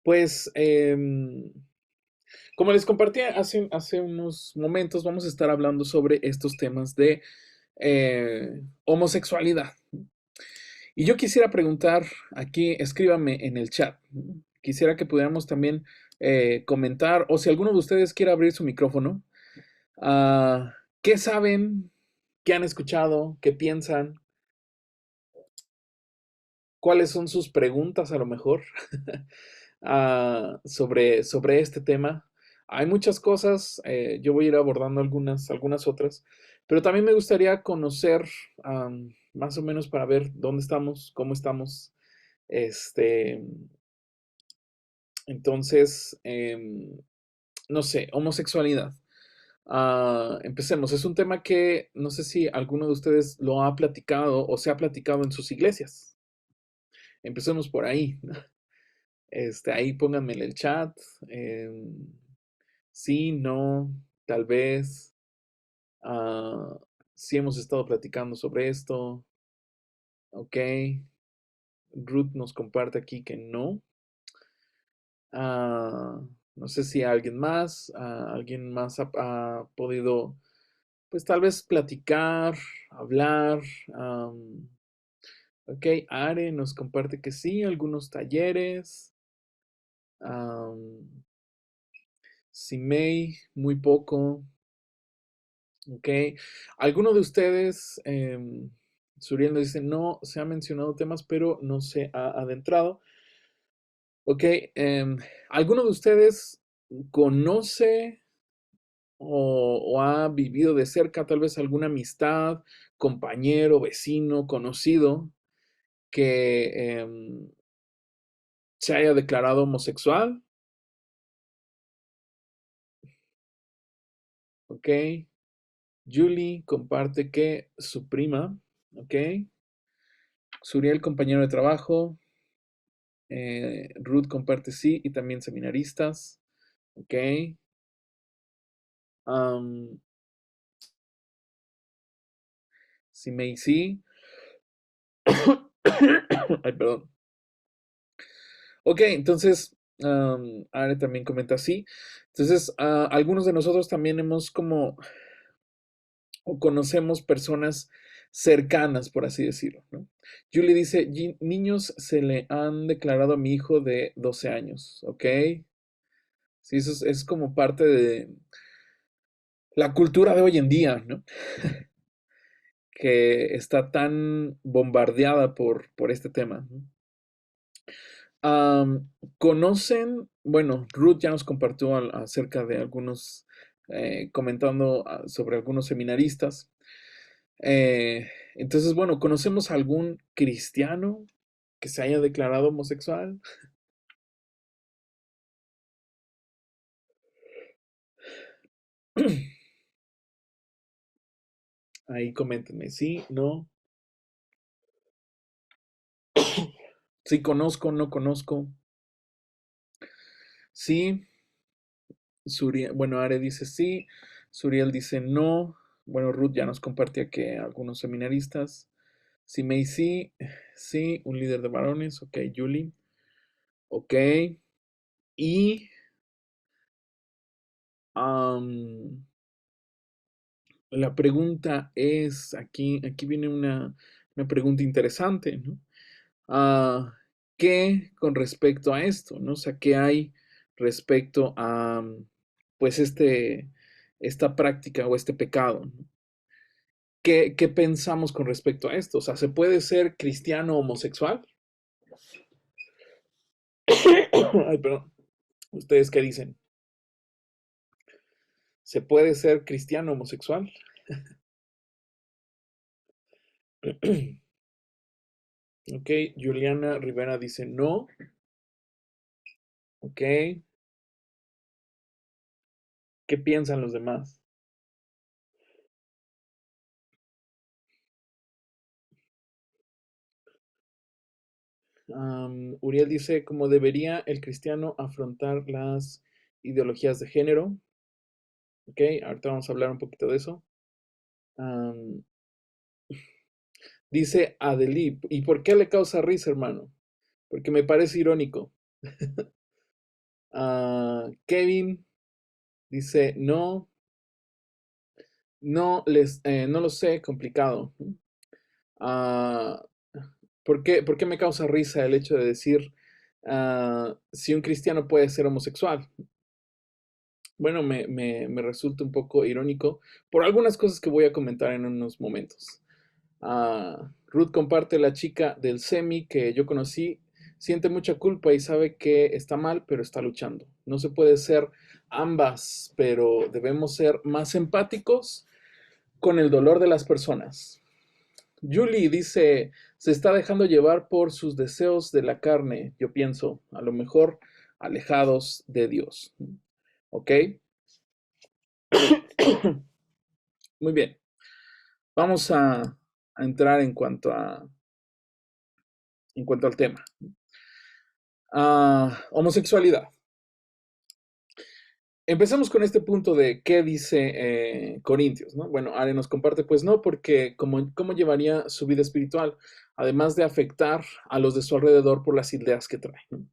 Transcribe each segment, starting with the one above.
Pues, como les compartí hace unos momentos, vamos a estar hablando sobre estos temas de homosexualidad. Y yo quisiera preguntar aquí, escríbame en el chat. Quisiera que pudiéramos también comentar, o si alguno de ustedes quiere abrir su micrófono, ¿qué saben? ¿Qué han escuchado? ¿Qué piensan? ¿Cuáles son sus preguntas a lo mejor sobre este tema? Hay muchas cosas, yo voy a ir abordando algunas otras, pero también me gustaría conocer más o menos para ver dónde estamos, cómo estamos. Este, entonces, no sé, homosexualidad. Empecemos. Es un tema que no sé si alguno de ustedes lo ha platicado o se ha platicado en sus iglesias. Empecemos por ahí. Ahí pónganme en el chat. Sí, no, tal vez. ah, sí hemos estado platicando sobre esto. Ok. Ruth nos comparte aquí que no. Ah, no sé si alguien más ha podido, pues tal vez platicar, hablar. Ok, Are nos comparte que sí, algunos talleres. Simei, muy poco. Ok. ¿Alguno de ustedes, Suriel nos dice, no se ha mencionado temas, pero no se ha adentrado? Ok. ¿Alguno de ustedes conoce o ha vivido de cerca tal vez alguna amistad, compañero, vecino, conocido que se haya declarado homosexual? Ok. Julie comparte que su prima, ok. Suriel, compañero de trabajo. Ruth comparte sí y también seminaristas. Ok. Um, si me sí. Ay, perdón. Ok, entonces, Are también comenta sí. Entonces, algunos de nosotros también hemos como, o conocemos personas cercanas, por así decirlo, ¿no? Julie dice, niños se le han declarado a mi hijo de 12 años, ¿ok? Sí, eso es como parte de la cultura de hoy en día, ¿no? Que está tan bombardeada por este tema, ¿no? ¿Conocen? Bueno, Ruth ya nos compartió acerca de algunos, comentando sobre algunos seminaristas. Entonces, bueno, ¿conocemos a algún cristiano que se haya declarado homosexual? Ahí coméntenme, sí, no, sí conozco, no conozco, sí, Suriel, bueno, Are dice sí, Suriel dice no, bueno, Ruth ya nos compartía que algunos seminaristas, Simei sí, sí, un líder de varones, ok, Julie, ok, y am, la pregunta es, aquí viene una pregunta interesante, ¿no? Ah, ¿Qué con respecto a esto, ¿no? O sea, ¿qué hay respecto a, pues, esta práctica o este pecado, ¿no? ¿Qué pensamos con respecto a esto? O sea, ¿se puede ser cristiano homosexual? Ay, perdón. ¿Ustedes qué dicen? ¿Se puede ser cristiano homosexual? Ok, Juliana Rivera dice no. Ok, ¿qué piensan los demás? Uriel dice, ¿cómo debería el cristiano afrontar las ideologías de género? Ok, ahorita vamos a hablar un poquito de eso. Am, Dice Adelip, ¿y por qué le causa risa, hermano? Porque me parece irónico. Kevin dice, no lo sé, complicado. Ah, por qué me causa risa el hecho de decir si un cristiano puede ser homosexual? Bueno, me resulta un poco irónico por algunas cosas que voy a comentar en unos momentos. Ruth comparte: la chica del semi que yo conocí siente mucha culpa y sabe que está mal, pero está luchando. No se puede ser ambas, pero debemos ser más empáticos con el dolor de las personas. Julie dice, se está dejando llevar por sus deseos de la carne, yo pienso, a lo mejor alejados de Dios. ¿Ok? Muy bien. Vamos a entrar en cuanto al tema. Homosexualidad. Empezamos con este punto de qué dice Corintios, ¿no? Bueno, Ale nos comparte, pues no, porque ¿cómo llevaría su vida espiritual? Además de afectar a los de su alrededor por las ideas que trae, ¿no?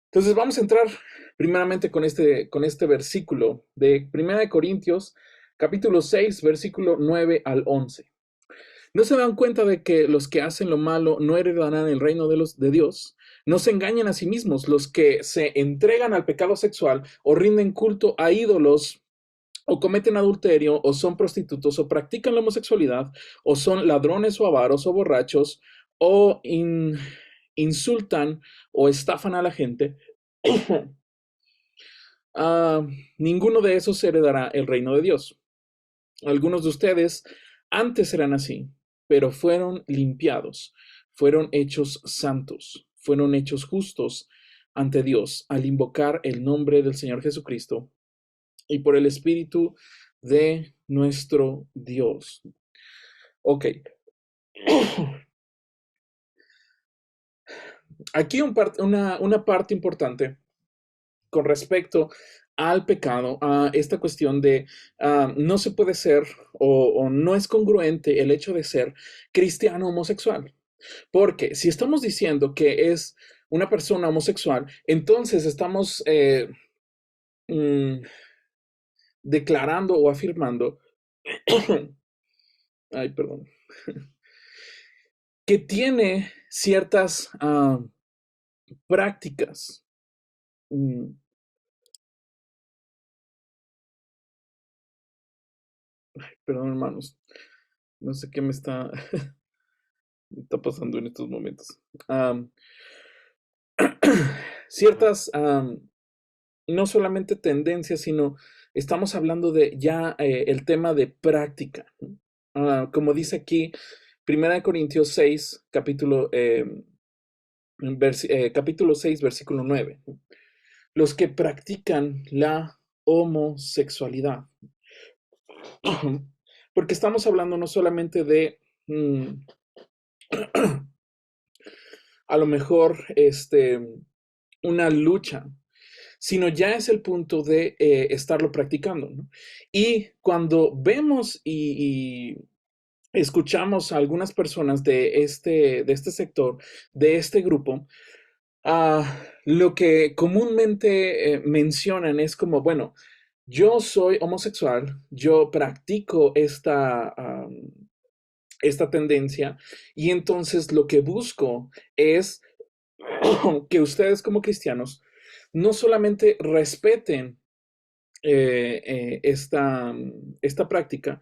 Entonces vamos a entrar primeramente con este versículo de Primera de Corintios, capítulo 6, versículo 9 al 11. ¿No se dan cuenta de que los que hacen lo malo no heredarán el reino de Dios? No se engañan a sí mismos. Los que se entregan al pecado sexual o rinden culto a ídolos o cometen adulterio o son prostitutos o practican la homosexualidad o son ladrones o avaros o borrachos o insultan o estafan a la gente, ah, ninguno de esos heredará el reino de Dios. Algunos de ustedes antes eran así, pero fueron limpiados, fueron hechos santos, fueron hechos justos ante Dios al invocar el nombre del Señor Jesucristo y por el Espíritu de nuestro Dios. Ok. Aquí una parte importante con respecto al pecado, a esta cuestión de no se puede ser o no es congruente el hecho de ser cristiano homosexual. Porque si estamos diciendo que es una persona homosexual, entonces estamos mm, declarando o afirmando, ay, perdón, que tiene ciertas prácticas. mm, Perdón, hermanos, no sé qué me está pasando en estos momentos. Am, ciertas, no solamente tendencias, sino estamos hablando de ya el tema de práctica, ¿no? Como dice aquí, Primera de Corintios 6, capítulo 6, versículo 9, ¿no? Los que practican la homosexualidad. Porque estamos hablando no solamente de a lo mejor una lucha, sino ya es el punto de estarlo practicando, ¿no? Y cuando vemos y escuchamos a algunas personas de este sector, de este grupo, lo que comúnmente mencionan es como, bueno, yo soy homosexual, yo practico esta tendencia y entonces lo que busco es que ustedes como cristianos no solamente respeten esta práctica,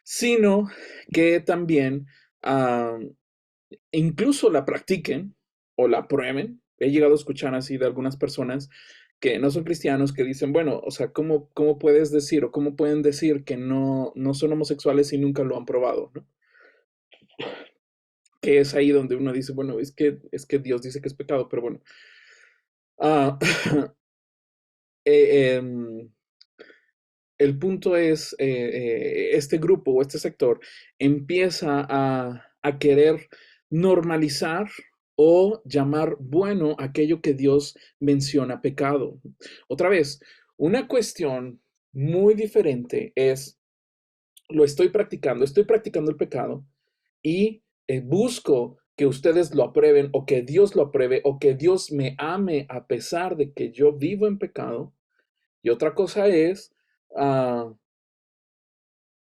sino que también incluso la practiquen o la prueben. He llegado a escuchar así de algunas personas que no son cristianos que dicen, bueno, o sea, ¿cómo puedes decir o cómo pueden decir que no son homosexuales si nunca lo han probado, ¿no? Que es ahí donde uno dice, bueno, es que Dios dice que es pecado, pero bueno. Ah, em, el punto es, este grupo o este sector empieza a querer normalizar o llamar bueno aquello que Dios menciona pecado. Otra vez, una cuestión muy diferente es, estoy practicando el pecado y busco que ustedes lo aprueben o que Dios lo apruebe o que Dios me ame a pesar de que yo vivo en pecado. Y otra cosa es, ah,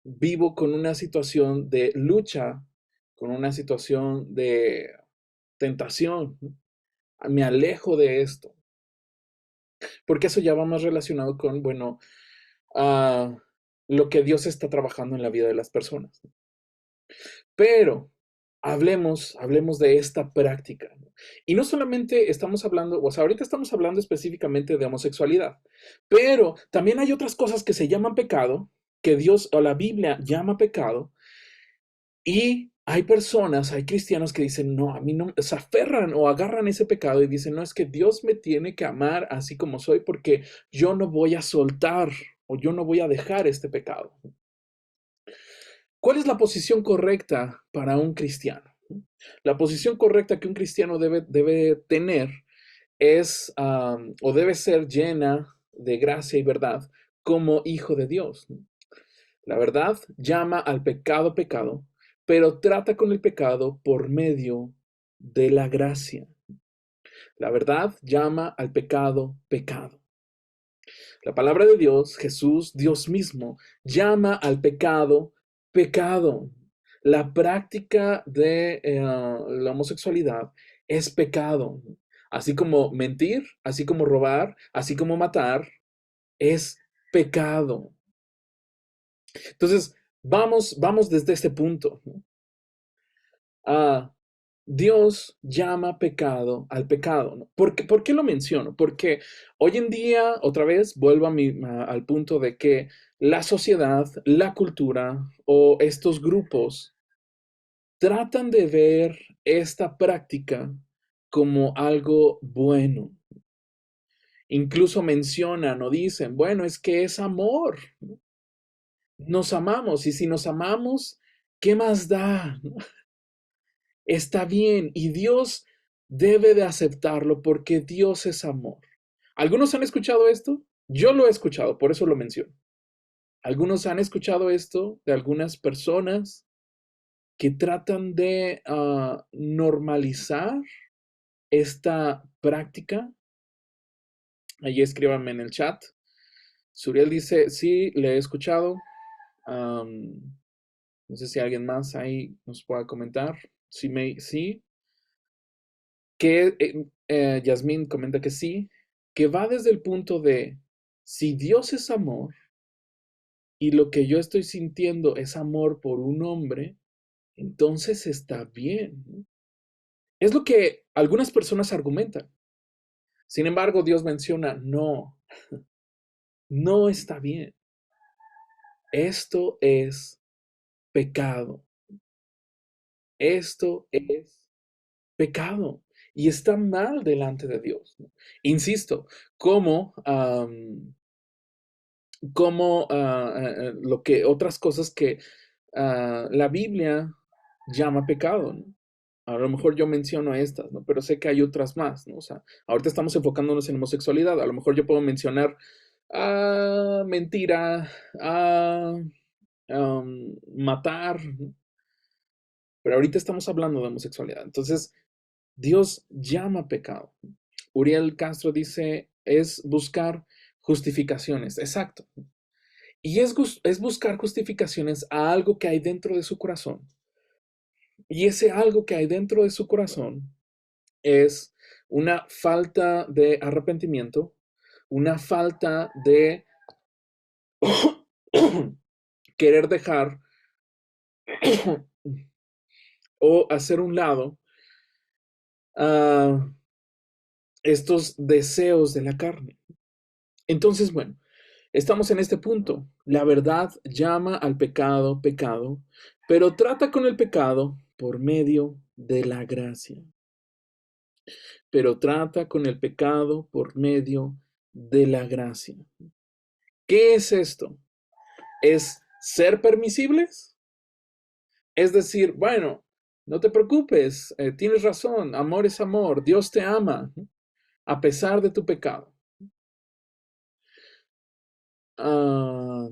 vivo con una situación de lucha, con una situación de tentación. Me alejo de esto, porque eso ya va más relacionado con, bueno, lo que Dios está trabajando en la vida de las personas. Pero hablemos de esta práctica, ¿no? Y no solamente estamos hablando, o sea, ahorita estamos hablando específicamente de homosexualidad, pero también hay otras cosas que se llaman pecado, que Dios o la Biblia llama pecado, y hay personas, hay cristianos que dicen, no, a mí no, se aferran o agarran ese pecado y dicen, no, es que Dios me tiene que amar así como soy porque yo no voy a soltar o yo no voy a dejar este pecado. ¿Cuál es la posición correcta para un cristiano? La posición correcta que un cristiano debe tener es o debe ser llena de gracia y verdad como hijo de Dios. La verdad llama al pecado pecado, pero trata con el pecado por medio de la gracia. La verdad llama al pecado pecado. La palabra de Dios, Jesús, Dios mismo, llama al pecado pecado. La práctica de la homosexualidad es pecado. Así como mentir, así como robar, así como matar, es pecado. Entonces, vamos desde este punto, ¿no? Dios llama pecado al pecado, ¿no? ¿Por qué lo menciono? Porque hoy en día, otra vez, vuelvo al punto de que la sociedad, la cultura o estos grupos tratan de ver esta práctica como algo bueno. Incluso mencionan o dicen, bueno, es que es amor, ¿no? Nos amamos y si nos amamos, ¿qué más da? Está bien y Dios debe de aceptarlo porque Dios es amor. ¿Algunos han escuchado esto? Yo lo he escuchado, por eso lo menciono. ¿Algunos han escuchado esto de algunas personas que tratan de normalizar esta práctica? Ahí escríbanme en el chat. Suriel dice, sí, le he escuchado. Am, no sé si alguien más ahí nos pueda comentar. Sí, que Yasmín comenta que sí, que va desde el punto de, si Dios es amor y lo que yo estoy sintiendo es amor por un hombre, entonces está bien, ¿no? Es lo que algunas personas argumentan. Sin embargo, Dios menciona, no, no está bien. Esto es pecado. Esto es pecado y está mal delante de Dios, ¿no? Insisto, como lo que otras cosas que la Biblia llama pecado, ¿no? A lo mejor yo menciono estas, ¿no? Pero sé que hay otras más, ¿no? O sea, ahorita estamos enfocándonos en homosexualidad. A lo mejor yo puedo mencionar mentira, matar, ¿no? Pero ahorita estamos hablando de homosexualidad. Entonces, Dios llama pecado. Uriel Castro dice, es buscar justificaciones. Exacto. Y es buscar justificaciones a algo que hay dentro de su corazón. Y ese algo que hay dentro de su corazón es una falta de arrepentimiento, una falta de querer dejar o hacer un lado a estos deseos de la carne. Entonces, bueno, estamos en este punto. La verdad llama al pecado pecado, pero trata con el pecado por medio de la gracia. Pero trata con el pecado por medio de la gracia. ¿Qué es esto? ¿Es ser permisibles? Es decir, bueno, no te preocupes, tienes razón, amor es amor, Dios te ama, ¿no? A pesar de tu pecado. Ah,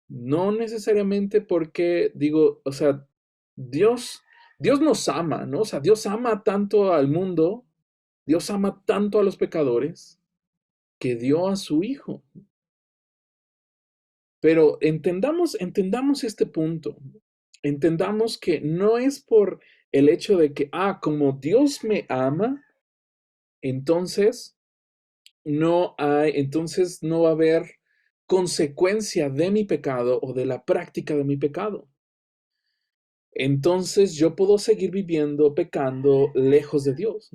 no necesariamente porque digo, o sea, Dios Dios nos ama, ¿no? O sea, Dios ama tanto al mundo, Dios ama tanto a los pecadores, que dio a su Hijo. Pero entendamos este punto. Entendamos que no es por el hecho de que, como Dios me ama, entonces entonces no va a haber consecuencia de mi pecado o de la práctica de mi pecado. Entonces yo puedo seguir viviendo, pecando lejos de Dios.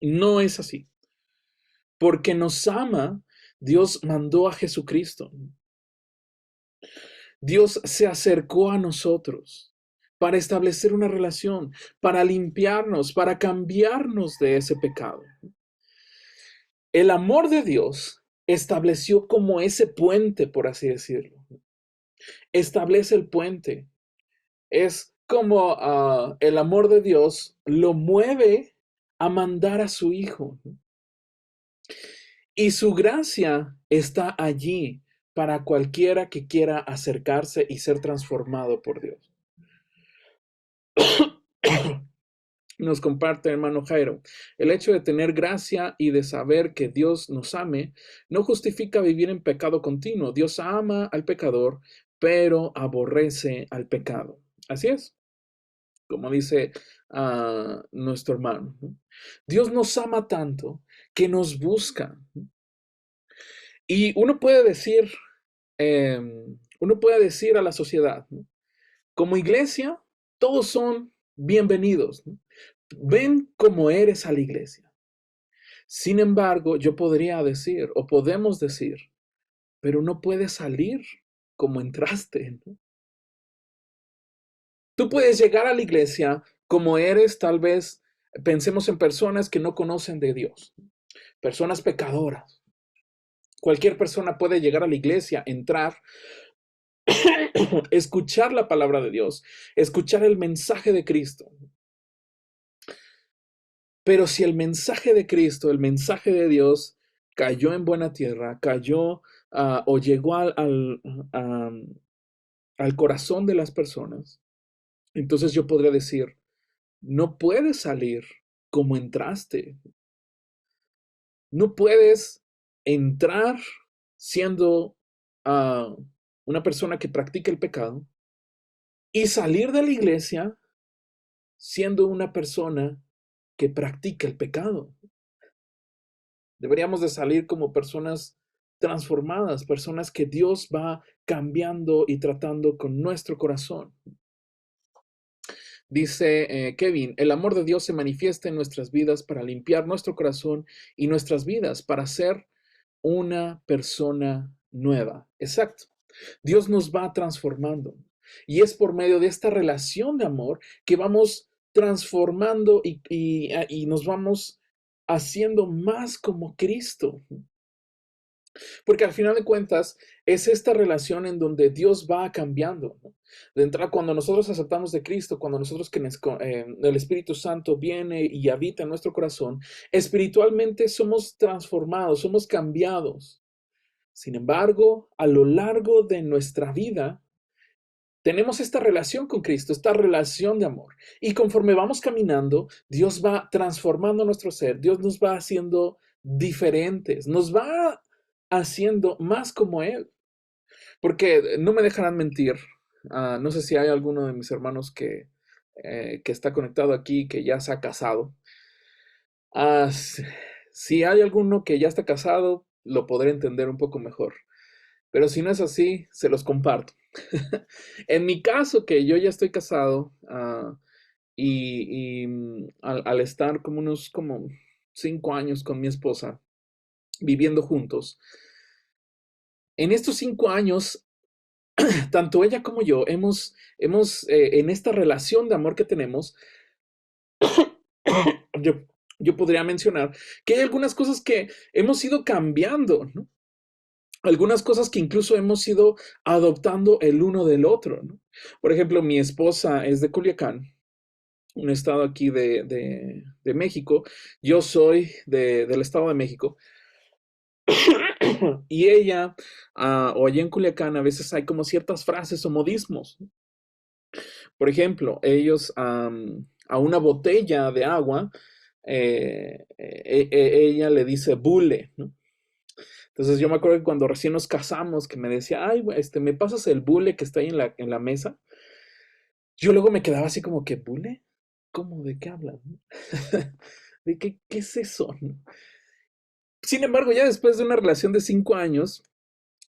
No es así. Porque nos ama, Dios mandó a Jesucristo. Dios se acercó a nosotros para establecer una relación, para limpiarnos, para cambiarnos de ese pecado. El amor de Dios estableció como ese puente, por así decirlo. Establece el puente. Es como el amor de Dios lo mueve a mandar a su Hijo. Y su gracia está allí para cualquiera que quiera acercarse y ser transformado por Dios. Nos comparte hermano Jairo, el hecho de tener gracia y de saber que Dios nos ame no justifica vivir en pecado continuo. Dios ama al pecador, pero aborrece al pecado. Así es, como dice nuestro hermano, ¿no? Dios nos ama tanto que nos busca. Y uno puede decir a la sociedad, ¿no? Como iglesia, todos son bienvenidos, ¿no? Ven como eres a la iglesia. Sin embargo, yo podría decir, o podemos decir, pero no puedes salir como entraste, ¿no? Tú puedes llegar a la iglesia como eres, tal vez pensemos en personas que no conocen de Dios, personas pecadoras. Cualquier persona puede llegar a la iglesia, entrar, escuchar la palabra de Dios, escuchar el mensaje de Cristo. Pero si el mensaje de Cristo, el mensaje de Dios, cayó en buena tierra, cayó o llegó al corazón de las personas, entonces yo podría decir, no puedes salir como entraste. No puedes entrar siendo una persona que practica el pecado y salir de la iglesia siendo una persona que practica el pecado. Deberíamos de salir como personas transformadas, personas que Dios va cambiando y tratando con nuestro corazón. Dice Kevin, el amor de Dios se manifiesta en nuestras vidas para limpiar nuestro corazón y nuestras vidas, para ser una persona nueva. Exacto. Dios nos va transformando. Y es por medio de esta relación de amor que vamos transformando y nos vamos haciendo más como Cristo. Porque al final de cuentas es esta relación en donde Dios va cambiando, ¿no? De entrada, cuando nosotros aceptamos de Cristo, cuando nosotros el Espíritu Santo viene y habita en nuestro corazón, espiritualmente somos transformados, somos cambiados. Sin embargo, a lo largo de nuestra vida, tenemos esta relación con Cristo, esta relación de amor. Y conforme vamos caminando, Dios va transformando nuestro ser, Dios nos va haciendo diferentes, nos va haciendo más como Él. Porque no me dejarán mentir, no sé si hay alguno de mis hermanos que está conectado aquí, que ya se ha casado. Si hay alguno que ya está casado, lo podré entender un poco mejor. Pero si no es así, se los comparto. En mi caso, que yo ya estoy casado, al estar como unos 5 años con mi esposa, viviendo juntos, en estos 5 años, tanto ella como yo en esta relación de amor que tenemos, yo, yo podría mencionar que hay algunas cosas que hemos ido cambiando, ¿no? Algunas cosas que incluso hemos ido adoptando el uno del otro, ¿no? Por ejemplo, mi esposa es de Culiacán, un estado aquí de México. Yo soy del estado de México. Y ella, o allá en Culiacán, a veces hay como ciertas frases o modismos, ¿no? Por ejemplo, ellos a una botella de agua, ella le dice bule, ¿no? Entonces yo me acuerdo que cuando recién nos casamos, que me decía, ay, ¿me pasas el bule que está ahí en la mesa? Yo luego me quedaba así como que, ¿bule? ¿Cómo? ¿De qué hablan? ¿De qué es eso? Sin embargo, ya después de una relación de 5 años,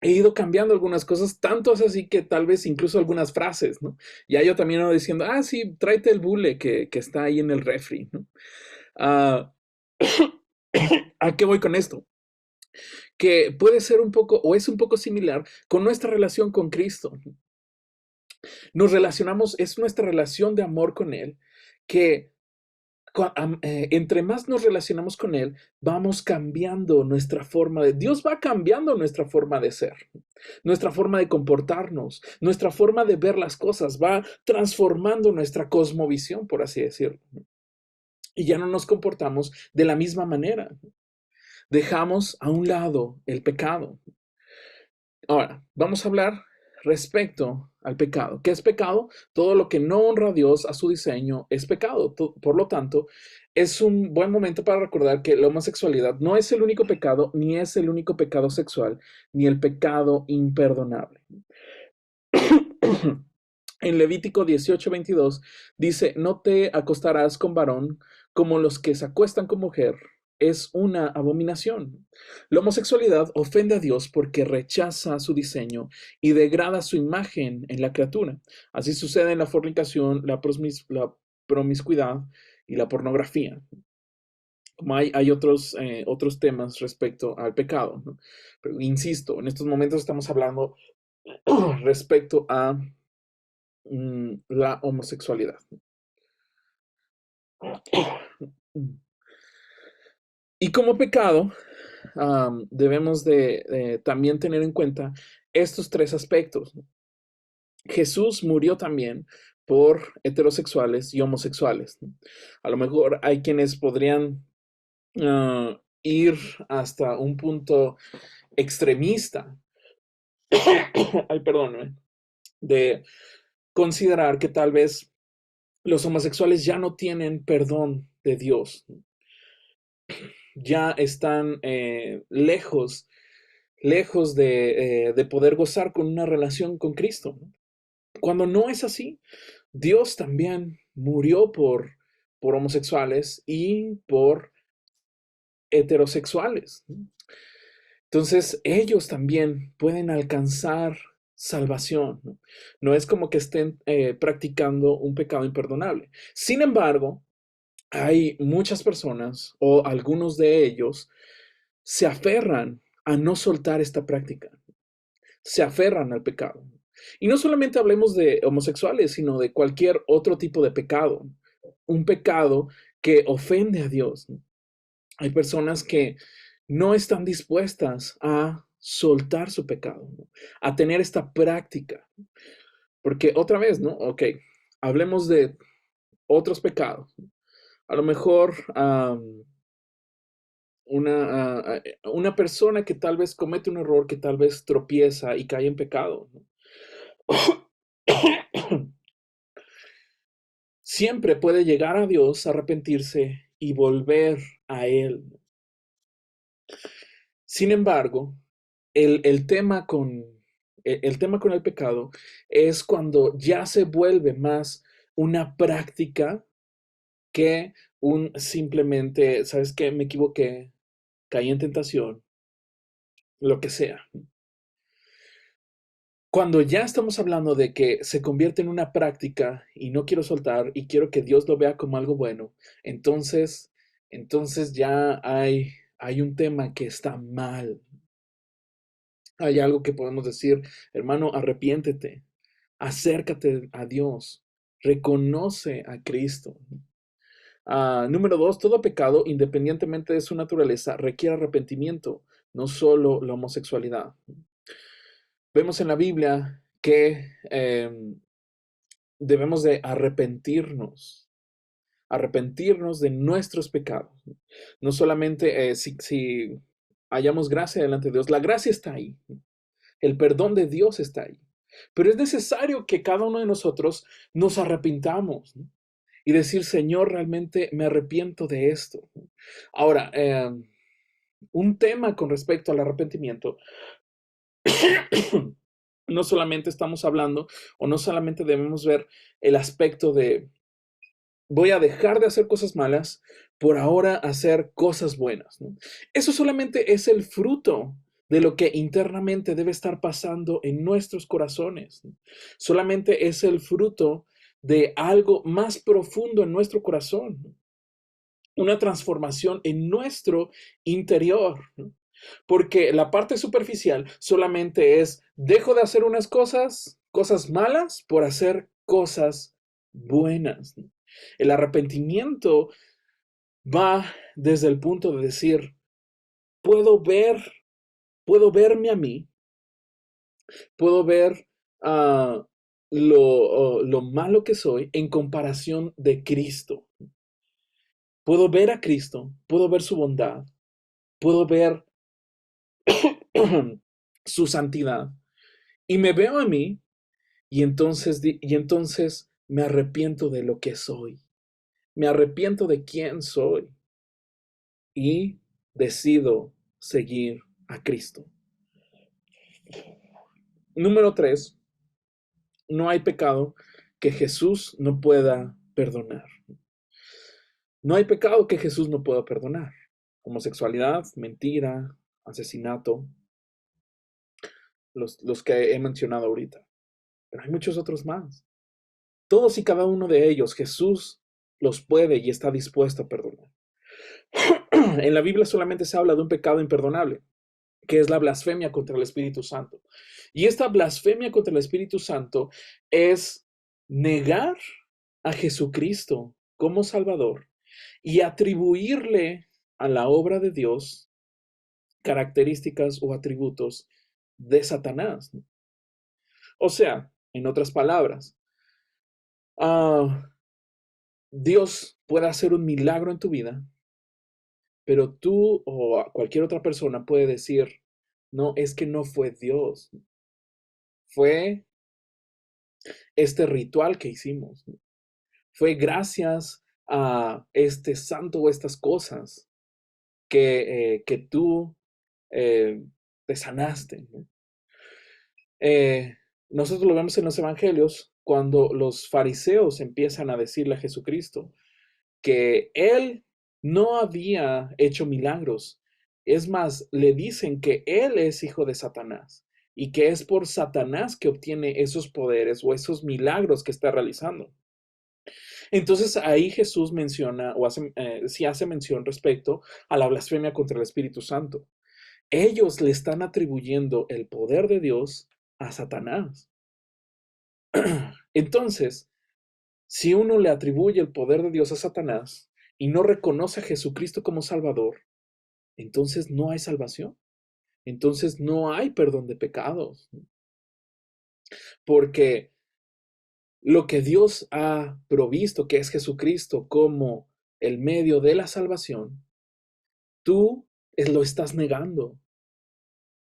he ido cambiando algunas cosas, tanto es así que tal vez incluso algunas frases, ¿no? Ya yo también ando diciendo, sí, tráete el bule que está ahí en el refri, ¿no? Ah, ¿A qué voy con esto? Que puede ser un poco, o es un poco similar con nuestra relación con Cristo. Nos relacionamos, es nuestra relación de amor con Él, que entre más nos relacionamos con Él, vamos cambiando nuestra forma de, Dios va cambiando nuestra forma de ser, nuestra forma de comportarnos, nuestra forma de ver las cosas, va transformando nuestra cosmovisión, por así decirlo. Y ya no nos comportamos de la misma manera. Dejamos a un lado el pecado. Ahora, vamos a hablar respecto al pecado. ¿Qué es pecado? Todo lo que no honra a Dios, a su diseño, es pecado. Por lo tanto, es un buen momento para recordar que la homosexualidad no es el único pecado, ni es el único pecado sexual, ni el pecado imperdonable. En Levítico 18:22 dice, no te acostarás con varón como los que se acuestan con mujer. Es una abominación. La homosexualidad ofende a Dios porque rechaza su diseño y degrada su imagen en la criatura. Así sucede en la fornicación, la promiscuidad y la pornografía. Como hay otros temas respecto al pecado, ¿no? Pero insisto, en estos momentos estamos hablando respecto a la homosexualidad. Y como pecado, debemos de también tener en cuenta estos tres aspectos. Jesús murió también por heterosexuales y homosexuales. A lo mejor hay quienes podrían ir hasta un punto extremista, ay, perdón, de considerar que tal vez los homosexuales ya no tienen perdón de Dios, ya están lejos de poder gozar con una relación con Cristo. Cuando no es así, Dios también murió por homosexuales y por heterosexuales. Entonces, ellos también pueden alcanzar salvación. No es como que estén practicando un pecado imperdonable. Sin embargo, hay muchas personas o algunos de ellos se aferran a no soltar esta práctica, se aferran al pecado. Y no solamente hablemos de homosexuales, sino de cualquier otro tipo de pecado, un pecado que ofende a Dios. Hay personas que no están dispuestas a soltar su pecado, ¿no? A tener esta práctica. Porque otra vez, ¿no? Ok, hablemos de otros pecados. A lo mejor una persona que tal vez comete un error, que tal vez tropieza y cae en pecado, ¿no? Siempre puede llegar a Dios, arrepentirse y volver a Él. Sin embargo, el tema el tema con el pecado es cuando ya se vuelve más una práctica que un simplemente, ¿sabes qué? Me equivoqué, caí en tentación, lo que sea. Cuando ya estamos hablando de que se convierte en una práctica y no quiero soltar y quiero que Dios lo vea como algo bueno, entonces ya hay un tema que está mal. Hay algo que podemos decir, hermano, arrepiéntete, acércate a Dios, reconoce a Cristo. Número dos, todo pecado, independientemente de su naturaleza, requiere arrepentimiento, no solo la homosexualidad. Vemos en la Biblia que debemos de arrepentirnos de nuestros pecados. No solamente si hallamos gracia delante de Dios, la gracia está ahí, el perdón de Dios está ahí. Pero es necesario que cada uno de nosotros nos arrepintamos, ¿no? Y decir, Señor, realmente me arrepiento de esto. Ahora, un tema con respecto al arrepentimiento, no solamente estamos hablando o no solamente debemos ver el aspecto de voy a dejar de hacer cosas malas por ahora hacer cosas buenas, ¿no? Eso solamente es el fruto de lo que internamente debe estar pasando en nuestros corazones, ¿no? Solamente es el fruto de algo más profundo en nuestro corazón, ¿no? Una transformación en nuestro interior, ¿no? Porque la parte superficial solamente es, dejo de hacer unas cosas, cosas malas, por hacer cosas buenas, ¿no? El arrepentimiento va desde el punto de decir, puedo ver, puedo verme a mí, puedo ver uh, lo malo que soy en comparación de Cristo. Puedo ver a Cristo, puedo ver su bondad, puedo ver su santidad y me veo a mí y entonces me arrepiento de lo que soy, me arrepiento de quién soy y decido seguir a Cristo. Número 3, no hay pecado que Jesús no pueda perdonar. No hay pecado que Jesús no pueda perdonar. Homosexualidad, mentira, asesinato, los que he mencionado ahorita. Pero hay muchos otros más. Todos y cada uno de ellos, Jesús los puede y está dispuesto a perdonar. En la Biblia solamente se habla de un pecado imperdonable, que es la blasfemia contra el Espíritu Santo. Y esta blasfemia contra el Espíritu Santo es negar a Jesucristo como Salvador y atribuirle a la obra de Dios características o atributos de Satanás. O sea, en otras palabras, Dios puede hacer un milagro en tu vida, pero tú o cualquier otra persona puede decir, no, es que no fue Dios, fue este ritual que hicimos, fue gracias a este santo o estas cosas que tú eh, te sanaste, ¿no? Eh, Nosotros lo vemos en los evangelios cuando los fariseos empiezan a decirle a Jesucristo que él no había hecho milagros. Es más, le dicen que él es hijo de Satanás y que es por Satanás que obtiene esos poderes o esos milagros que está realizando. Entonces ahí Jesús menciona o sí hace mención respecto a la blasfemia contra el Espíritu Santo. Ellos le están atribuyendo el poder de Dios a Satanás. Entonces, si uno le atribuye el poder de Dios a Satanás y no reconoce a Jesucristo como Salvador, entonces no hay salvación. Entonces no hay perdón de pecados. Porque lo que Dios ha provisto, que es Jesucristo como el medio de la salvación, tú lo estás negando.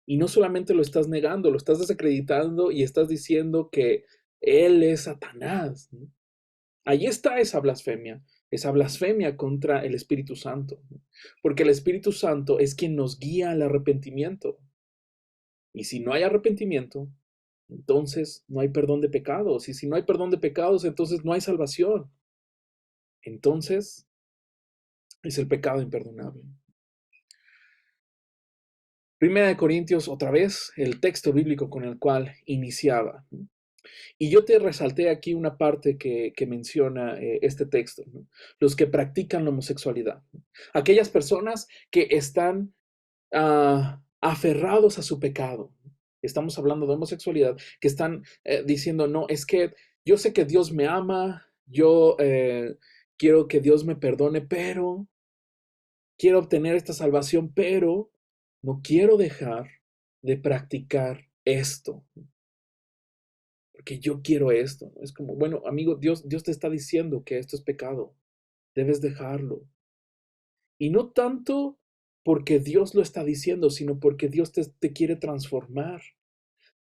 Y no solamente lo estás negando, lo estás desacreditando y estás diciendo que Él es Satanás, ¿no? Ahí está esa blasfemia contra el Espíritu Santo, ¿no? Porque el Espíritu Santo es quien nos guía al arrepentimiento. Y si no hay arrepentimiento, entonces no hay perdón de pecados. Y si no hay perdón de pecados, entonces no hay salvación. Entonces es el pecado imperdonable. Primera de Corintios, otra vez, el texto bíblico con el cual iniciaba, ¿no? Y yo te resalté aquí una parte que menciona este texto, ¿no? Los que practican la homosexualidad, ¿no? Aquellas personas que están aferrados a su pecado. Estamos hablando de homosexualidad, que están diciendo, no, es que yo sé que Dios me ama, yo quiero que Dios me perdone, pero quiero obtener esta salvación, pero no quiero dejar de practicar esto, porque yo quiero esto. Es como, bueno, amigo, Dios te está diciendo que esto es pecado, debes dejarlo. Y no tanto porque Dios lo está diciendo, sino porque Dios te quiere transformar,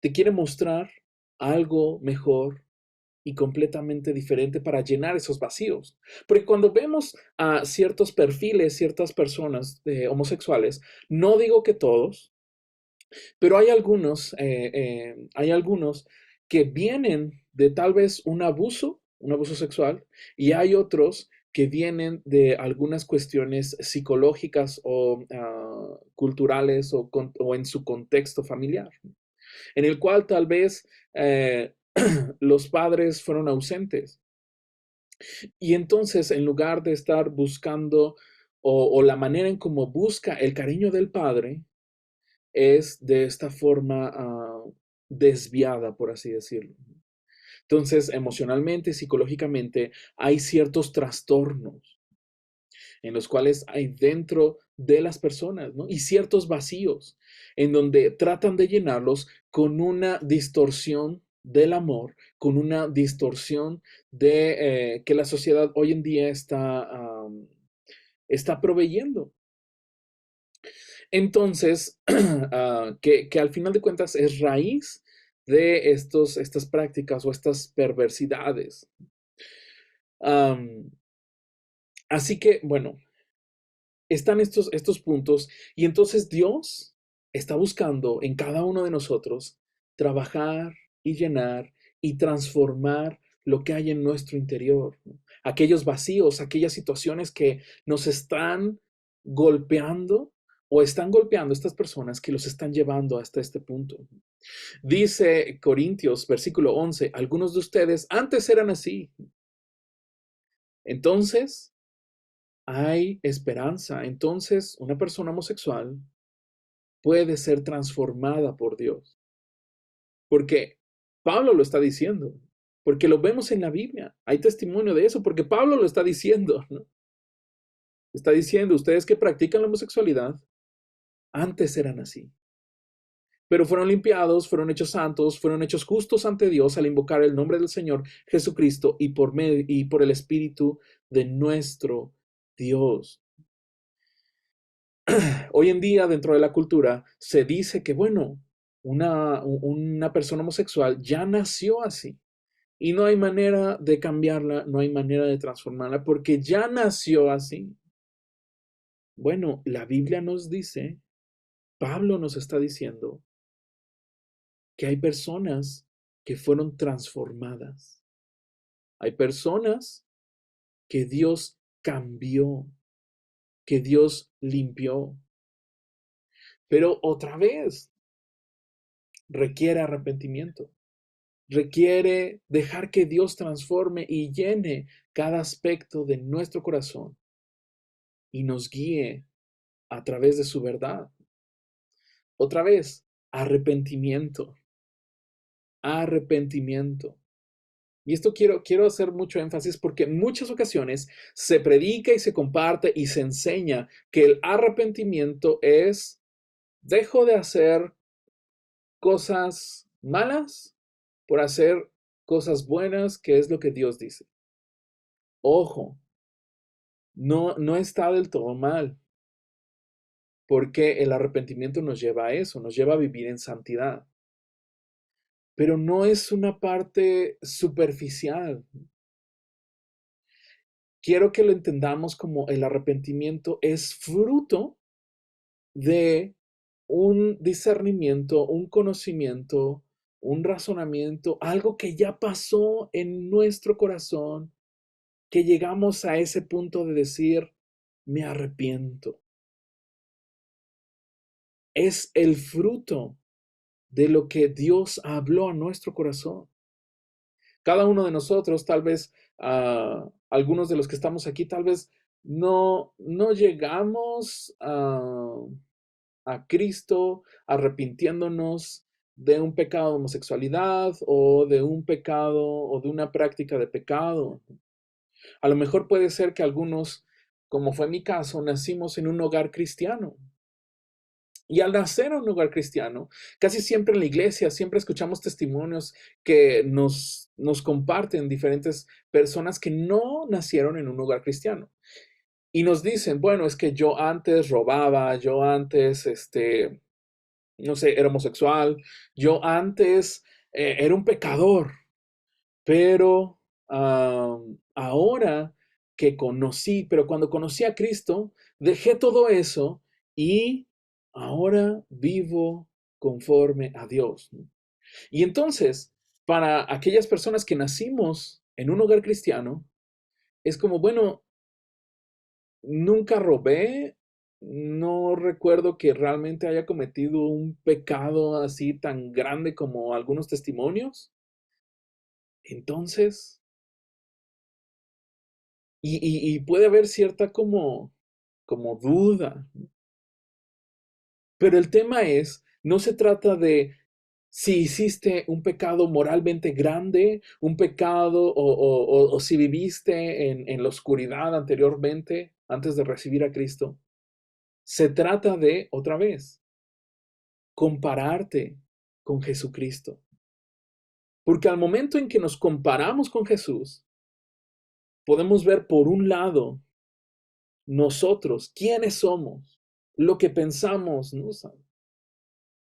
te quiere mostrar algo mejor y completamente diferente para llenar esos vacíos. Porque cuando vemos a ciertos perfiles, ciertas personas homosexuales, no digo que todos, pero hay algunos que vienen de tal vez un abuso sexual, y hay otros que vienen de algunas cuestiones psicológicas o culturales o en su contexto familiar, en el cual tal vez los padres fueron ausentes. Y entonces, en lugar de estar buscando o la manera en cómo busca el cariño del padre, es de esta forma desviada, por así decirlo. Entonces, emocionalmente, psicológicamente, hay ciertos trastornos en los cuales hay dentro de las personas, ¿no? Y ciertos vacíos en donde tratan de llenarlos con una distorsión del amor, con una distorsión de que la sociedad hoy en día está proveyendo. Entonces, que al final de cuentas es raíz de estas prácticas o estas perversidades. Um, Así que, bueno, están estos puntos y entonces Dios está buscando en cada uno de nosotros trabajar y llenar y transformar lo que hay en nuestro interior, ¿no? Aquellos vacíos, aquellas situaciones que nos están golpeando o están golpeando estas personas que los están llevando hasta este punto. Dice Corintios, versículo 11, algunos de ustedes antes eran así. Entonces, hay esperanza. Entonces, una persona homosexual puede ser transformada por Dios. Porque Pablo lo está diciendo. Porque lo vemos en la Biblia. Hay testimonio de eso. Porque Pablo lo está diciendo, ¿no? Está diciendo, ustedes que practican la homosexualidad, antes eran así. Pero fueron limpiados, fueron hechos santos, fueron hechos justos ante Dios al invocar el nombre del Señor Jesucristo y por el Espíritu de nuestro Dios. Hoy en día, dentro de la cultura, se dice que, bueno, una persona homosexual ya nació así y no hay manera de cambiarla, no hay manera de transformarla porque ya nació así. Bueno, la Biblia nos dice, Pablo nos está diciendo que hay personas que fueron transformadas. Hay personas que Dios cambió, que Dios limpió. Pero otra vez, requiere arrepentimiento. Requiere dejar que Dios transforme y llene cada aspecto de nuestro corazón y nos guíe a través de su verdad. Otra vez, arrepentimiento, arrepentimiento. Y esto quiero hacer mucho énfasis porque en muchas ocasiones se predica y se comparte y se enseña que el arrepentimiento es dejo de hacer cosas malas por hacer cosas buenas, que es lo que Dios dice. Ojo, no está del todo mal, porque el arrepentimiento nos lleva a eso, nos lleva a vivir en santidad. Pero no es una parte superficial. Quiero que lo entendamos como el arrepentimiento es fruto de un discernimiento, un conocimiento, un razonamiento, algo que ya pasó en nuestro corazón, que llegamos a ese punto de decir, me arrepiento. Es el fruto de lo que Dios habló a nuestro corazón. Cada uno de nosotros, tal vez algunos de los que estamos aquí, tal vez no llegamos a Cristo arrepintiéndonos de un pecado de homosexualidad o de un pecado o de una práctica de pecado. A lo mejor puede ser que algunos, como fue mi caso, nacimos en un hogar cristiano. Y al nacer en un hogar cristiano, casi siempre en la iglesia, siempre escuchamos testimonios que nos comparten diferentes personas que no nacieron en un hogar cristiano. Y nos dicen, bueno, es que yo antes robaba, yo antes, no sé, era homosexual, yo antes era un pecador, pero ahora que pero cuando conocí a Cristo, dejé todo eso y ahora vivo conforme a Dios, ¿no? Y entonces, para aquellas personas que nacimos en un hogar cristiano, es como, bueno, nunca robé, no recuerdo que realmente haya cometido un pecado así tan grande como algunos testimonios. Entonces, y puede haber cierta como duda, ¿no? Pero el tema es, no se trata de si hiciste un pecado moralmente grande, un pecado o si viviste en la oscuridad anteriormente, antes de recibir a Cristo. Se trata de, otra vez, compararte con Jesucristo. Porque al momento en que nos comparamos con Jesús, podemos ver por un lado nosotros, quiénes somos, lo que pensamos, ¿no?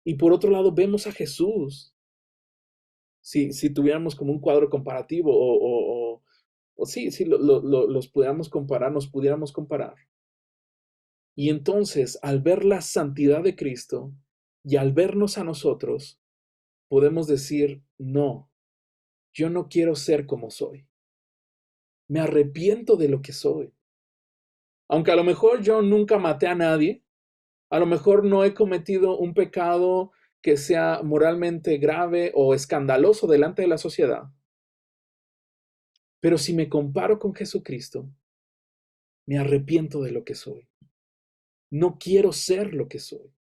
Y por otro lado vemos a Jesús. Si tuviéramos como un cuadro comparativo o sí, sí, los pudiéramos comparar, nos pudiéramos comparar. Y entonces, al ver la santidad de Cristo y al vernos a nosotros, podemos decir, no, yo no quiero ser como soy. Me arrepiento de lo que soy. Aunque a lo mejor yo nunca maté a nadie, a lo mejor no he cometido un pecado que sea moralmente grave o escandaloso delante de la sociedad. Pero si me comparo con Jesucristo, me arrepiento de lo que soy. No quiero ser lo que soy.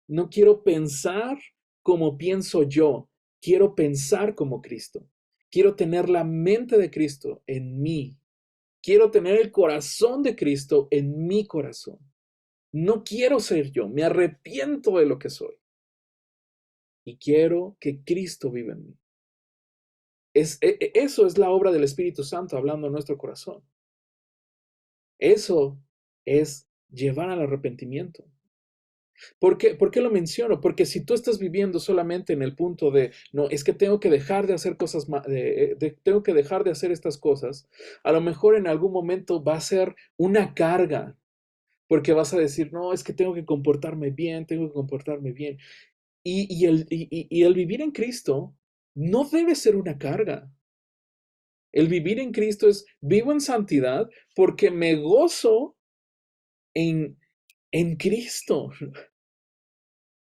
No quiero pensar como pienso yo. Quiero pensar como Cristo. Quiero tener la mente de Cristo en mí. Quiero tener el corazón de Cristo en mi corazón. No quiero ser yo. Me arrepiento de lo que soy. Y quiero que Cristo viva en mí. Eso es la obra del Espíritu Santo hablando en nuestro corazón. Eso es llevar al arrepentimiento. ¿Por qué lo menciono? Porque si tú estás viviendo solamente en el punto de, no, es que tengo que dejar de hacer cosas, tengo que dejar de hacer estas cosas, a lo mejor en algún momento va a ser una carga, porque vas a decir, no, es que tengo que comportarme bien, tengo que comportarme bien. Y el vivir en Cristo no debe ser una carga. El vivir en Cristo es, vivo en santidad porque me gozo en, en Cristo.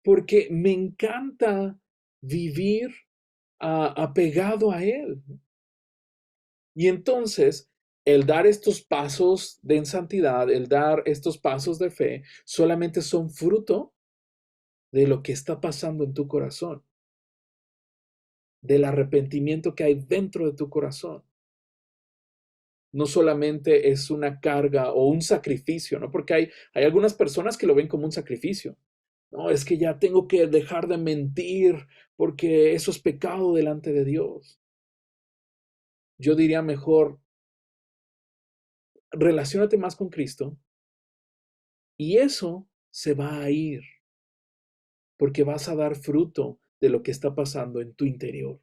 Porque me encanta vivir apegado a Él. Y entonces, el dar estos pasos de santidad, el dar estos pasos de fe, solamente son fruto de lo que está pasando en tu corazón, del arrepentimiento que hay dentro de tu corazón. No solamente es una carga o un sacrificio, ¿no? Porque hay algunas personas que lo ven como un sacrificio. No, es que ya tengo que dejar de mentir porque eso es pecado delante de Dios. Yo diría mejor, relaciónate más con Cristo y eso se va a ir porque vas a dar fruto de lo que está pasando en tu interior.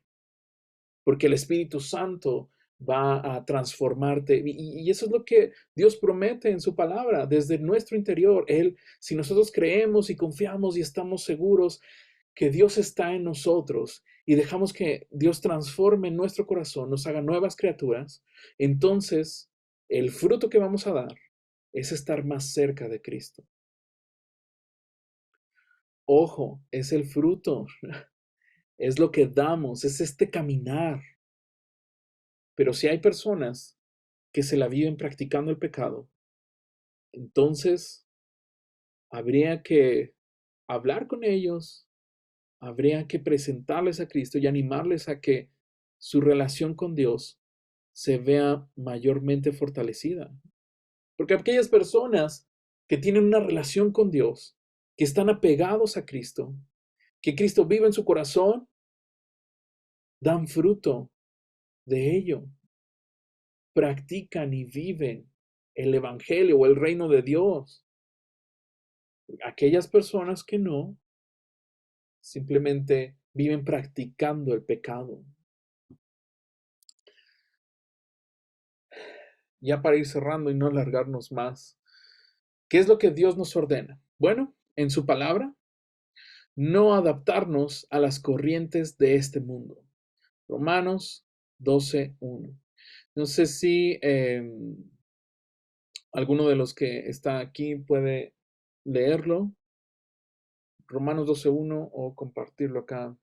Porque el Espíritu Santo va a transformarte. Y eso es lo que Dios promete en su palabra, desde nuestro interior. Él, si nosotros creemos y confiamos y estamos seguros que Dios está en nosotros y dejamos que Dios transforme nuestro corazón, nos haga nuevas criaturas, entonces el fruto que vamos a dar es estar más cerca de Cristo. Ojo, es el fruto, es lo que damos, es este caminar. Pero si hay personas que se la viven practicando el pecado, entonces habría que hablar con ellos, habría que presentarles a Cristo y animarles a que su relación con Dios se vea mayormente fortalecida. Porque aquellas personas que tienen una relación con Dios, que están apegados a Cristo, que Cristo vive en su corazón, dan fruto de ello, practican y viven el Evangelio o el reino de Dios. Aquellas personas que no, simplemente viven practicando el pecado. Ya para ir cerrando y no alargarnos más, ¿qué es lo que Dios nos ordena? Bueno, en su palabra, no adaptarnos a las corrientes de este mundo. Romanos 12:1. No sé si alguno de los que está aquí puede leerlo, Romanos 12:1, o compartirlo acá.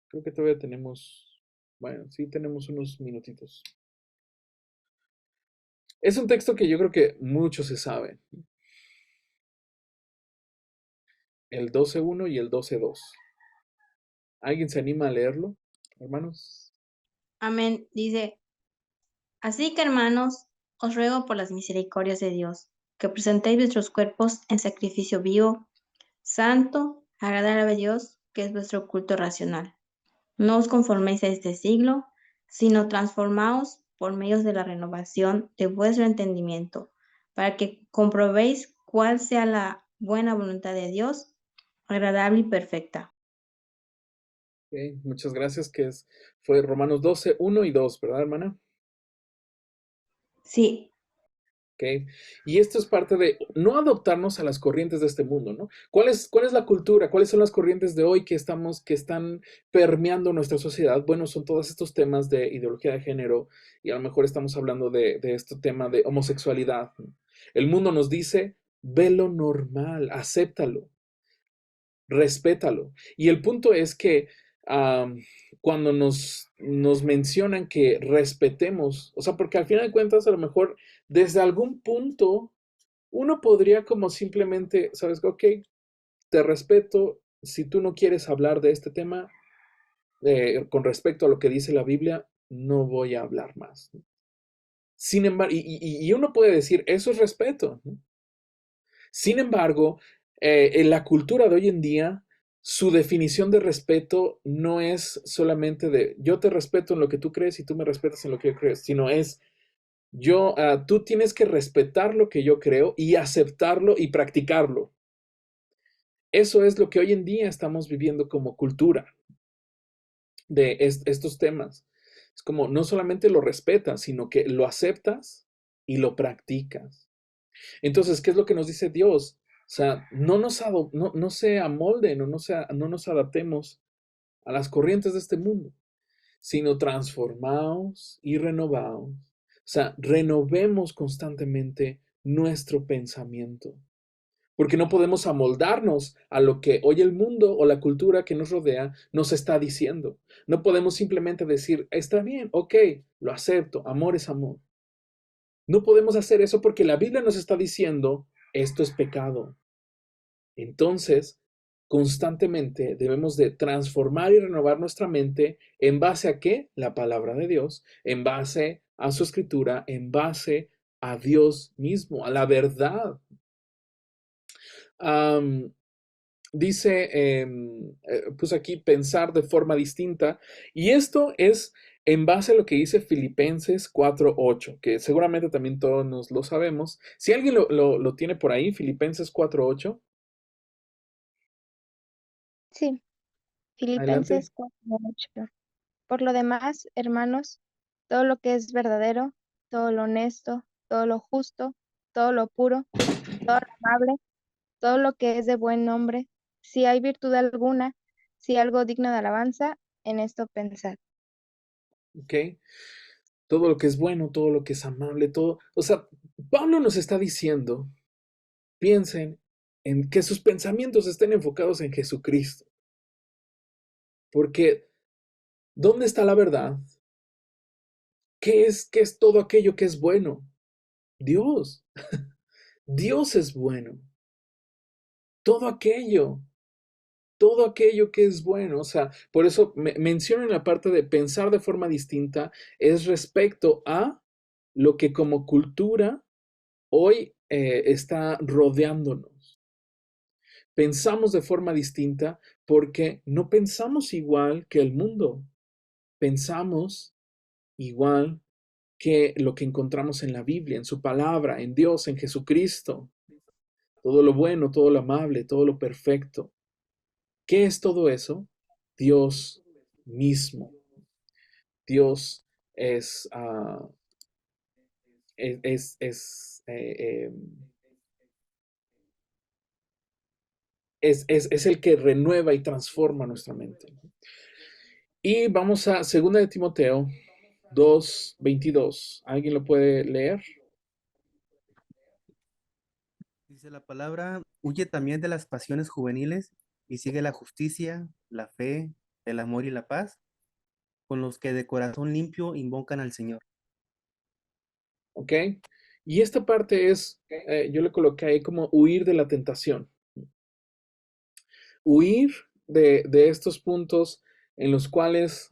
Creo que todavía tenemos, bueno, sí tenemos unos minutitos. Es un texto que yo creo que muchos se saben. El 12:1 y el 12:2. ¿Alguien se anima a leerlo, hermanos? Amén. Dice, así que hermanos, os ruego por las misericordias de Dios, que presentéis vuestros cuerpos en sacrificio vivo, santo, agradable a Dios, que es vuestro culto racional. No os conforméis a este siglo, sino transformaos por medio de la renovación de vuestro entendimiento, para que comprobéis cuál sea la buena voluntad de Dios, agradable y perfecta. Ok, muchas gracias, fue Romanos 12:1 y 2, ¿verdad, hermana? Sí, Ok. Y esto es parte de no adoptarnos a las corrientes de este mundo, ¿no? ¿Cuál es la cultura? ¿Cuáles son las corrientes de hoy que están permeando nuestra sociedad? Bueno, son todos estos temas de ideología de género, y a lo mejor estamos hablando de este tema de homosexualidad, ¿no? El mundo nos dice, velo normal, acéptalo, respétalo. Y el punto es que am, cuando nos mencionan que respetemos, o sea, porque al final de cuentas, a lo mejor desde algún punto uno podría como simplemente, ¿sabes? Ok, te respeto, si tú no quieres hablar de este tema con respecto a lo que dice la Biblia, no voy a hablar más. Sin embargo, y uno puede decir, eso es respeto, ¿no? Sin embargo, en la cultura de hoy en día, su definición de respeto no es solamente de yo te respeto en lo que tú crees y tú me respetas en lo que yo creo, sino es tú tienes que respetar lo que yo creo y aceptarlo y practicarlo. Eso es lo que hoy en día estamos viviendo como cultura de estos temas. Es como no solamente lo respetas, sino que lo aceptas y lo practicas. Entonces, ¿qué es lo que nos dice Dios? O sea, no se amolden o no nos adaptemos a las corrientes de este mundo, sino transformaos y renovaos. O sea, renovemos constantemente nuestro pensamiento, porque no podemos amoldarnos a lo que hoy el mundo o la cultura que nos rodea nos está diciendo. No podemos simplemente decir, está bien, ok, lo acepto, amor es amor. No podemos hacer eso porque la Biblia nos está diciendo, esto es pecado. Entonces, constantemente debemos de transformar y renovar nuestra mente en base a qué? La palabra de Dios, en base a su escritura, en base a Dios mismo, a la verdad. Am, Dice, puse aquí pensar de forma distinta, y esto es en base a lo que dice Filipenses 4:8, que seguramente también todos nos lo sabemos. Si alguien lo tiene por ahí, Filipenses 4:8, Sí, adelante. Filipenses 4:8. Por lo demás, hermanos, todo lo que es verdadero, todo lo honesto, todo lo justo, todo lo puro, todo lo amable, todo lo que es de buen nombre, si hay virtud alguna, si algo digno de alabanza, en esto pensad. ¿Ok? Todo lo que es bueno, todo lo que es amable, todo. O sea, Pablo nos está diciendo, piensen en que sus pensamientos estén enfocados en Jesucristo, porque ¿dónde está la verdad? Qué es todo aquello que es bueno? Dios. Dios es bueno. Todo aquello, todo aquello que es bueno. O sea, por eso menciono en la parte de pensar de forma distinta, es respecto a lo que como cultura hoy está rodeándonos. Pensamos de forma distinta porque no pensamos igual que el mundo. Pensamos igual que lo que encontramos en la Biblia, en su palabra, en Dios, en Jesucristo. Todo lo bueno, todo lo amable, todo lo perfecto. ¿Qué es todo eso? Dios mismo. Dios es, es, es, eh, eh, es el que renueva y transforma nuestra mente. Y vamos a 2 de Timoteo 2:22. ¿Alguien lo puede leer? Dice la palabra, huye también de las pasiones juveniles y sigue la justicia, la fe, el amor y la paz, con los que de corazón limpio invocan al Señor. ¿Ok? Y esta parte es, yo le coloqué ahí como huir de la tentación. Huir de estos puntos en los cuales,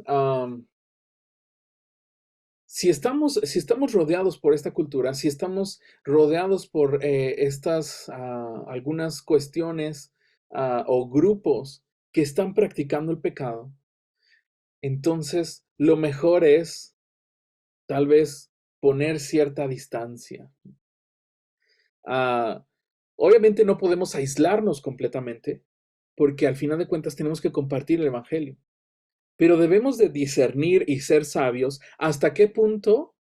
si estamos rodeados por esta cultura, si estamos rodeados por estas algunas cuestiones o grupos que están practicando el pecado, entonces lo mejor es tal vez poner cierta distancia. Ah, obviamente no podemos aislarnos completamente, porque al final de cuentas tenemos que compartir el evangelio. Pero debemos de discernir y ser sabios hasta qué punto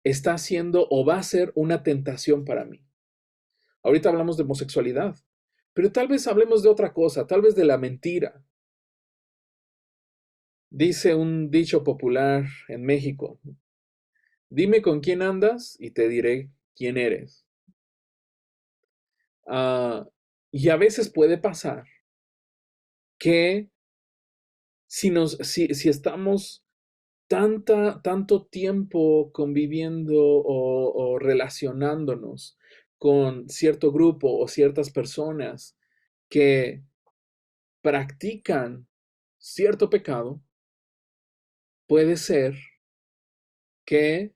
está siendo o va a ser una tentación para mí. Ahorita hablamos de homosexualidad, pero tal vez hablemos de otra cosa, tal vez de la mentira. Dice un dicho popular en México: dime con quién andas y te diré quién eres. Y a veces puede pasar que si estamos tanto tiempo conviviendo o relacionándonos con cierto grupo o ciertas personas que practican cierto pecado, puede ser que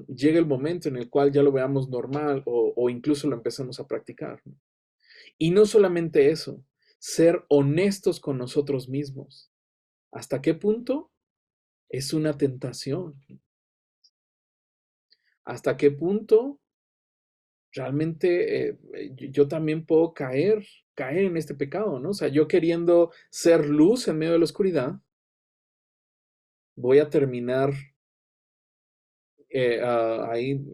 llegue el momento en el cual ya lo veamos normal o incluso lo empecemos a practicar. Y no solamente eso, ser honestos con nosotros mismos. ¿Hasta qué punto es una tentación? ¿Hasta qué punto realmente yo también puedo caer en este pecado, ¿no? O sea, yo queriendo ser luz en medio de la oscuridad, voy a terminar ahí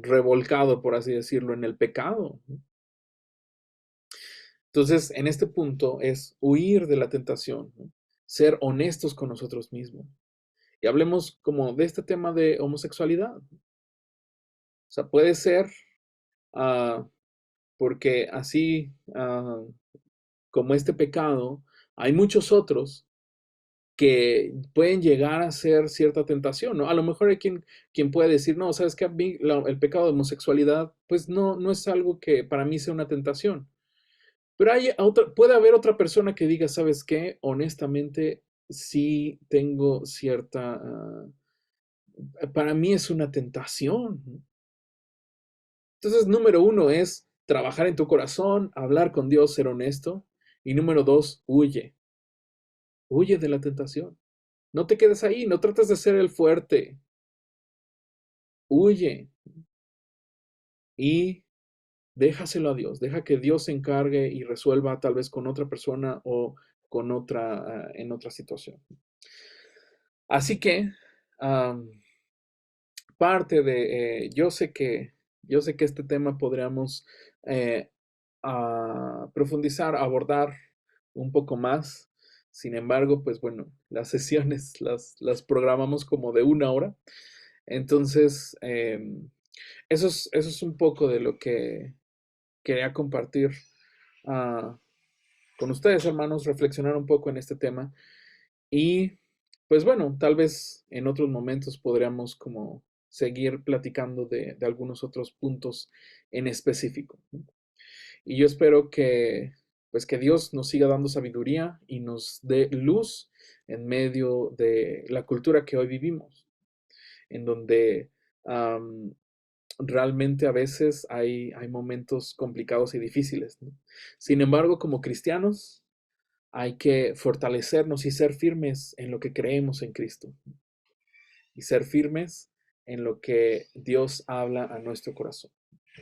revolcado, por así decirlo, en el pecado, ¿no? Entonces, en este punto es huir de la tentación, ¿no? Ser honestos con nosotros mismos. Y hablemos como de este tema de homosexualidad. O sea, puede ser porque así como este pecado, hay muchos otros que pueden llegar a ser cierta tentación, ¿no? A lo mejor hay quien puede decir, no, sabes que el pecado de homosexualidad, pues no es algo que para mí sea una tentación. Pero puede haber otra persona que diga, ¿sabes qué? Honestamente, sí tengo cierta, para mí es una tentación, ¿no? Entonces, número uno es trabajar en tu corazón, hablar con Dios, ser honesto. Y número dos, huye. Huye de la tentación. No te quedes ahí, no trates de ser el fuerte. Huye y déjaselo a Dios. Deja que Dios se encargue y resuelva tal vez con otra persona o con otra, en otra situación. Así que, parte de, yo sé que este tema podríamos profundizar, abordar un poco más. Sin embargo, pues bueno, las sesiones las programamos como de 1 hora. Entonces, eso es un poco de lo que quería compartir con ustedes, hermanos, reflexionar un poco en este tema. Y pues bueno, tal vez en otros momentos podríamos como seguir platicando de algunos otros puntos en específico, ¿no? Y yo espero que, pues que Dios nos siga dando sabiduría y nos dé luz en medio de la cultura que hoy vivimos, en donde realmente a veces hay momentos complicados y difíciles, ¿no? Sin embargo, como cristianos, hay que fortalecernos y ser firmes en lo que creemos en Cristo y ser firmes en lo que Dios habla a nuestro corazón.